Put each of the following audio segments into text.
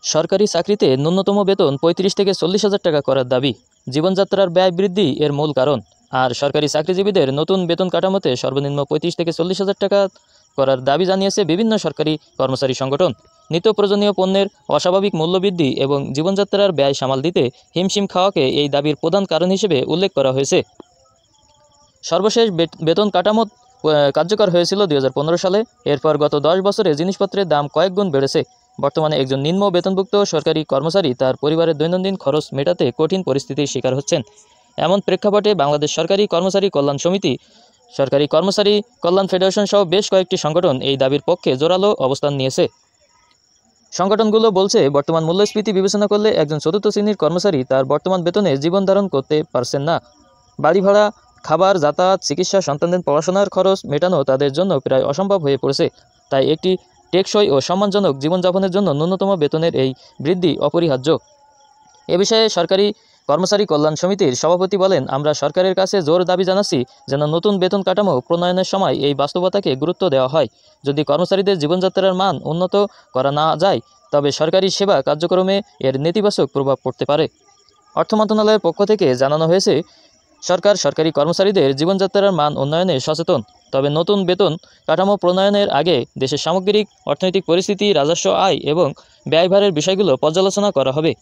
সরকারি চাকরিতে ন্যূনতম বেতন ৩৫ থেকে ৪০ হাজার টাকা করার দাবি। জীবনযাত্রার ব্যয় বৃদ্ধি এর মূল কারণ। আর সরকারি চাকরিজীবীদের নতুন বেতন কাঠামোতে সর্বনিম্ন ৩৫ থেকে ৪০ হাজার টাকা করার দাবি জানিয়েছে বিভিন্ন সরকারি কর্মচারী সংগঠন। নিত্য প্রয়োজনীয় পণ্যের অস্বাভাবিক মূল্যবৃদ্ধি এবং জীবনযাত্রার ব্যয় সামাল দিতে হিমশিম খাওয়াকে এই দাবির প্রধান কারণ হিসেবে উল্লেখ করা হয়েছে। সর্বশেষ বেতন কাঠামো কার্যকর হয়েছিল ২০১৫ সালে। এরপর গত ১০ বছরে জিনিসপত্রের দাম কয়েক গুণ বেড়েছে। বর্তমানে একজন নিম্ন বেতনভুক্ত সরকারি কর্মচারী তার পরিবারের দৈনন্দিন খরচ মেটাতে কঠিন পরিস্থিতির শিকার হচ্ছেন। এমন প্রেক্ষাপটে বাংলাদেশ সরকারি কর্মচারী কল্যাণ সমিতি, সরকারি কর্মচারী কল্যাণ ফেডারেশন সহ বেশ কয়েকটি সংগঠন এই দাবির পক্ষে জোরালো অবস্থান নিয়েছে। সংগঠনগুলো বলছে, বর্তমান মূল্যস্ফীতি বিবেচনা করলে একজন চতুর্থ শ্রেণীর কর্মচারী তার বর্তমান বেতনে জীবন ধারণ করতে পারছেন না। বাড়ি ভাড়া, খাবার, যাতায়াত, চিকিৎসা, সন্তানদের পড়াশোনার খরচ মেটানো তাদের জন্য প্রায় অসম্ভব হয়ে পড়েছে। তাই একটি টেকসই ও সম্মানজনক জীবনযাপনের জন্য ন্যূনতম বেতনের এই বৃদ্ধি অপরিহার্য। এ বিষয়ে সরকারি কর্মচারী কল্যাণ সমিতির সভাপতি বলেন, আমরা সরকারের কাছে জোর দাবি জানাচ্ছি যেন নতুন বেতন কাঠামো প্রণয়নের সময় এই বাস্তবতাকে গুরুত্ব দেওয়া হয়। যদি কর্মচারীদের জীবনযাত্রার মান উন্নত করা না যায়, তবে সরকারি সেবা কার্যক্রমে এর নেতিবাচক প্রভাব পড়তে পারে। অর্থ মন্ত্রণালয়ের পক্ষ থেকে জানানো হয়েছে, সরকার সরকারি কর্মচারীদের জীবনযাত্রার মান উন্নয়নে সচেতন। তবে নতুন বেতন কাঠামো প্রণয়নের আগে দেশের সামগ্রিক অর্থনৈতিক পরিস্থিতি, রাজস্ব আয় এবং ব্যয়ভারের বিষয়গুলো পর্যালোচনা করা হবে।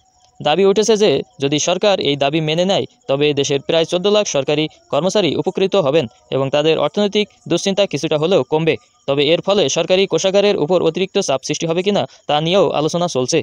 দাবি উঠেছে যে যদি সরকার এই দাবি মেনে নেয়, তবে দেশের প্রায় ১৪ লাখ সরকারি কর্মচারী উপকৃত হবেন এবং তাদের অর্থনৈতিক দুশ্চিন্তা কিছুটা হলেও কমবে। তবে এর ফলে সরকারি কোষাগারের উপর অতিরিক্ত চাপ সৃষ্টি হবে কিনা তা নিয়েও আলোচনা চলছে।